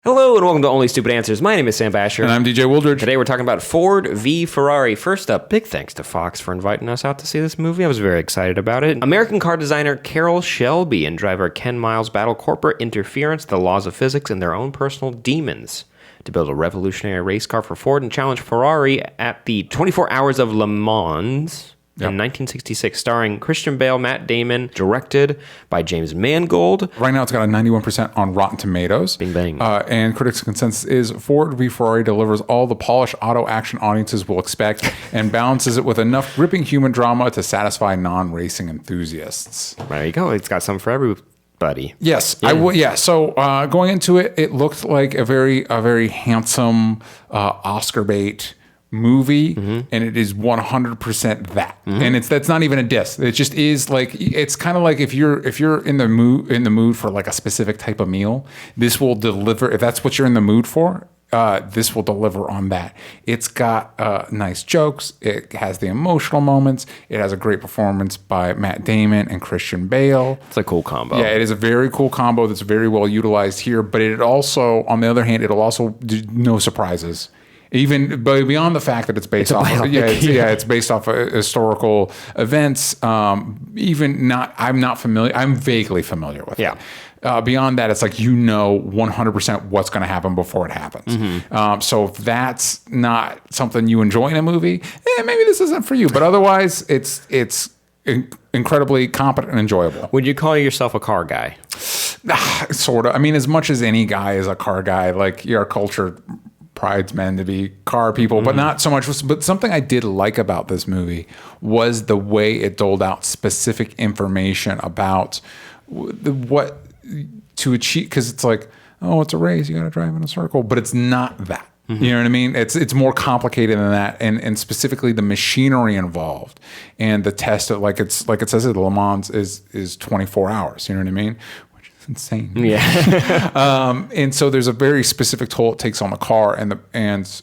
Hello and welcome to Only Stupid Answers. My name is Sam Basher. And I'm DJ Wooldridge. Today we're talking about Ford V Ferrari. First up, big thanks to Fox for inviting us out to see this movie. I was very excited about it. American car designer Carroll Shelby and driver Ken Miles battle corporate interference, the laws of physics, and their own personal demons to build a revolutionary race car for Ford and challenge Ferrari at the 24 Hours of Le Mans. In 1966, starring Christian Bale, Matt Damon, directed by James Mangold. Right now, it's got a 91% on Rotten Tomatoes. Bing bang. And critics' consensus is Ford V Ferrari delivers all the polished auto action audiences will expect and balances it with enough gripping human drama to satisfy non-racing enthusiasts. There you go. It's got something for everybody. Yes, yeah. So going into it, it looked like a very handsome Oscar bait movie, and it is 100% that, and that's not even a diss. It just is like, it's kind of like if you're in the mood for like a specific type of meal, this will deliver. If that's what you're in the mood for, this will deliver on that. It's got nice jokes. It has the emotional moments. It has a great performance by Matt Damon and Christian Bale. It's a cool combo. Yeah, it is a very cool combo that's very well utilized here. But it also, on the other hand, it'll also do no surprises. Even beyond the fact that it's based off, it's based off of historical events. I'm not familiar. I'm vaguely familiar with it. Beyond that, it's like 100% what's going to happen before it happens. So if that's not something you enjoy in a movie, maybe this isn't for you. But otherwise, it's incredibly competent and enjoyable. Would you call yourself a car guy? Sort of. I mean, as much as any guy is a car guy, like our culture prides men to be car people, but not so much. But something I did like about this movie was the way it doled out specific information about what to achieve. Because it's like, oh, it's a race, you got to drive in a circle, but it's not that. You know what I mean? It's more complicated than that, and specifically the machinery involved and the test of, like it says at Le Mans is 24 hours. You know what I mean? Insane. Yeah. And so there's a very specific toll it takes on the car and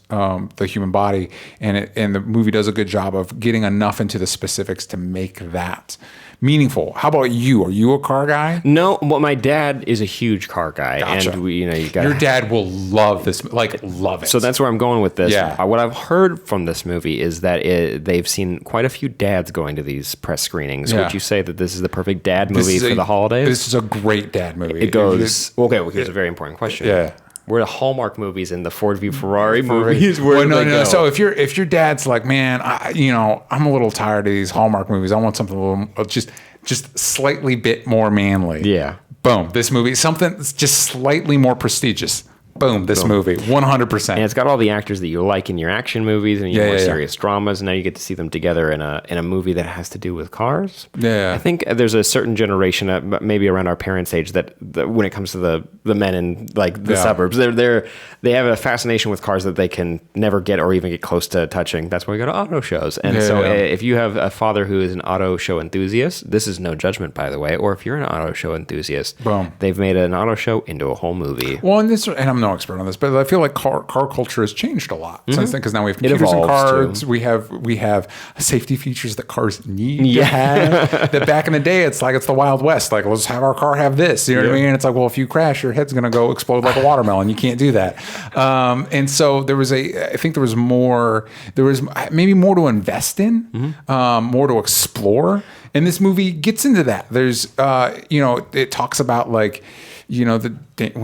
the human body, and the movie does a good job of getting enough into the specifics to make that meaningful. How about you? Are you a car guy? No, well, my dad is a huge car guy. Gotcha. And your dad will love this, love it. So that's where I'm going with this. Yeah. What I've heard from this movie is that they've seen quite a few dads going to these press screenings. Yeah. Would you say that this is the perfect dad movie for the holidays? This is a great dad movie. It goes, okay, well, here's a very important question. Yeah. Where the Hallmark movies and the Ford v Ferrari movies, where do they go? So if your dad's like, man, I'm a little tired of these Hallmark movies. I want something a little just slightly bit more manly. Yeah. Boom. This movie, something that's just slightly more prestigious. Boom. This movie, 100%. And it's got all the actors that you like in your action movies and your more serious dramas. And now you get to see them together in a movie that has to do with cars. Yeah. I think there's a certain generation, maybe around our parents' age, that when it comes to the men in like the suburbs, they have a fascination with cars that they can never get or even get close to touching. That's why we go to auto shows. And if you have a father who is an auto show enthusiast, this is no judgment, by the way. Or if you're an auto show enthusiast, boom, they've made an auto show into a whole movie. Well, and I'm no expert on this, but I feel like car culture has changed a lot since then, because now we have computers in cars. We have safety features that cars need to have. That back in the day, it's the Wild West. Like, let's have our car have this. You know what I mean? It's like, well, if you crash, your head's gonna go explode like a watermelon. You can't do that. And so there was maybe more to invest in, more to explore. And this movie gets into that. There's it talks about when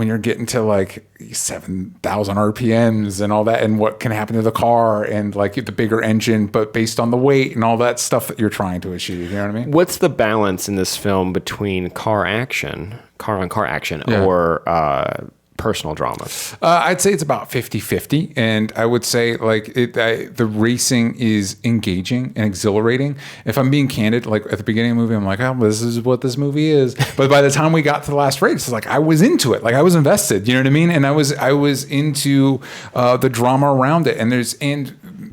you're getting to like 7,000 RPMs and all that, and what can happen to the car, and like the bigger engine, but based on the weight and all that stuff that you're trying to achieve. You know what I mean? What's the balance in this film between car on car action, or personal dramas? I'd say it's about 50-50, and I would say the racing is engaging and exhilarating. If I'm being candid, like at the beginning of the movie, I'm like, oh, this is what this movie is. But by the time we got to the last race, it's like I was into it, like I was invested. You know what I mean? And I was into the drama around it, and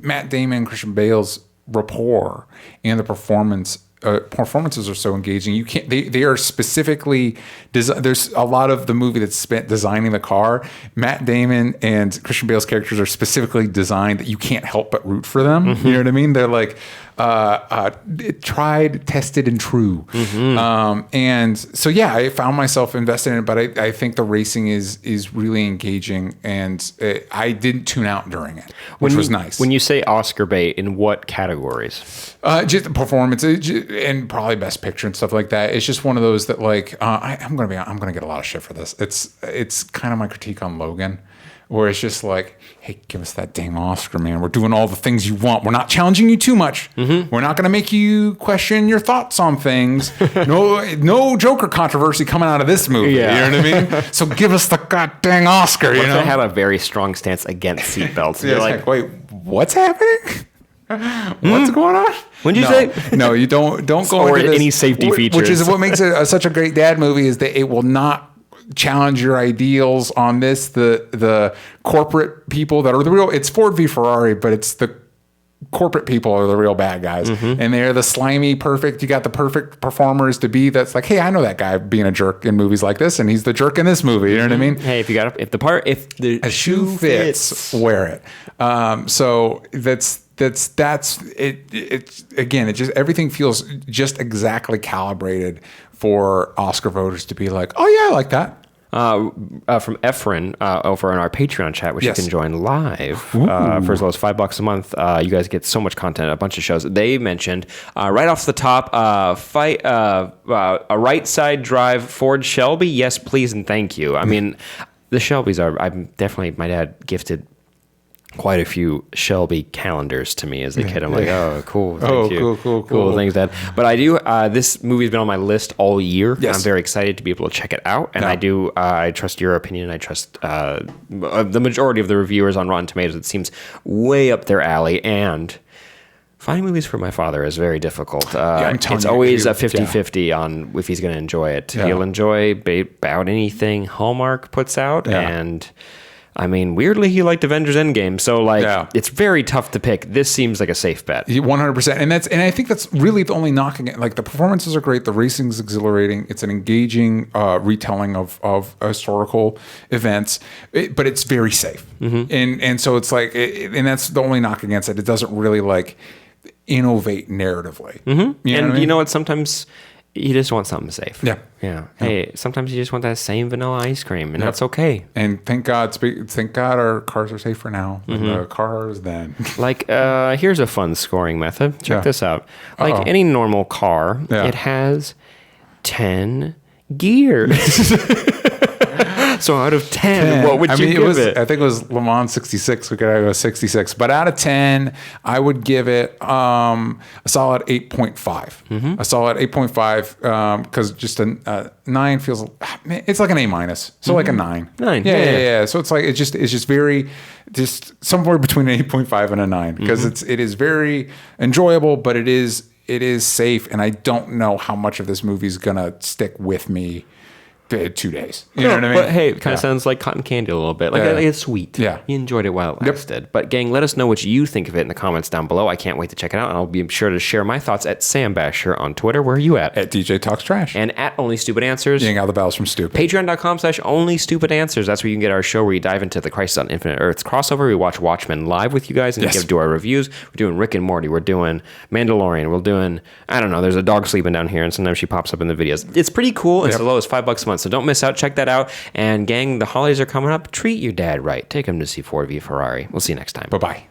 Matt Damon and Christian Bale's rapport and the performances are so engaging. You can't. They are specifically. There's a lot of the movie that's spent designing the car. Matt Damon and Christian Bale's characters are specifically designed that you can't help but root for them. You know what I mean? They're like, tried, tested, and true. And so, yeah, I found myself invested in it, but I think the racing is really engaging, and I didn't tune out during it, which was nice. When you say Oscar bait, in what categories? Just the performance and probably Best Picture and stuff like that. It's just one of those that I'm gonna get a lot of shit for this. It's kind of my critique on Logan, where it's just like, hey, give us that dang Oscar, man. We're doing all the things you want. We're not challenging you too much. We're not going to make you question your thoughts on things. No Joker controversy coming out of this movie. Yeah. You know what I mean? So give us the god dang Oscar. You know, I have a very strong stance against seatbelts. You're like, wait, what's happening? What's going on? What'd you say? No, you don't go or into this, any safety features. Which is what makes it such a great dad movie, is that it will not challenge your ideals on this. The corporate people that are the real, it's Ford v Ferrari, but it's the corporate people are the real bad guys, and they're the slimy perfect. You got the perfect performers to be. That's like, hey, I know that guy being a jerk in movies like this, and he's the jerk in this movie. You know what I mean? Hey, if the shoe fits, wear it. So that's it. It's again, it just, everything feels just exactly calibrated for Oscar voters to be like, oh yeah, I like that. From Efren over on our Patreon chat, which you can join live for as low as $5 a month. You guys get so much content, a bunch of shows. They mentioned right off the top, a right side drive Ford Shelby. Yes, please and thank you. I mean, the Shelbys are. My dad gifted quite a few Shelby calendars to me as a kid. I'm like, oh, cool. Thank you. Cool. Thanks, Dad. But I do, this movie's been on my list all year. Yes. I'm very excited to be able to check it out. And I trust your opinion. I trust the majority of the reviewers on Rotten Tomatoes. It seems way up their alley. And finding movies for my father is very difficult. It's always a 50-50 on if he's going to enjoy it. Yeah. He'll enjoy about anything Hallmark puts out. Yeah. And I mean, weirdly, he liked Avengers Endgame, so it's very tough to pick. This seems like a safe bet. 100%, and I think that's really the only knocking it. Like, the performances are great, the racing's exhilarating, it's an engaging retelling of historical events, but it's very safe, and so it's like, and that's the only knock against it. It doesn't really innovate narratively. You know what? Sometimes you just want something safe. Yeah. Hey, sometimes you just want that same vanilla ice cream, and that's okay. And thank God our cars are safer now than the cars then. Here's a fun scoring method. Check this out. Any normal car, it has 10 gears. So out of 10, what would you give it? I think it was Le Mans 66. We could go 66. But out of 10, I would give it a solid 8.5. A solid 8.5 because just a 9 feels, it's like an A-. So like a 9. 9. Yeah. So it's like, it's just very, just somewhere between an 8.5 and a 9 because it is very enjoyable, but it is safe. And I don't know how much of this movie is going to stick with me 2 days. You know what I mean? But hey, it kind of sounds like cotton candy a little bit. It's sweet. Yeah. You enjoyed it while it lasted. But gang, let us know what you think of it in the comments down below. I can't wait to check it out. And I'll be sure to share my thoughts at Sam Basher on Twitter. Where are you at? At DJ Talks Trash. And at Only Stupid Answers. Getting out the bells from stupid. Patreon.com/Only Stupid Answers. That's where you can get our show where we dive into the Crisis on Infinite Earths crossover. We watch Watchmen live with you guys and do our reviews. We're doing Rick and Morty. We're doing Mandalorian. We're doing, I don't know, there's a dog sleeping down here and sometimes she pops up in the videos. It's pretty cool. It's as low as $5 a month. So don't miss out. Check that out. And gang, the holidays are coming up. Treat your dad right. Take him to see Ford v Ferrari. We'll see you next time. Bye-bye.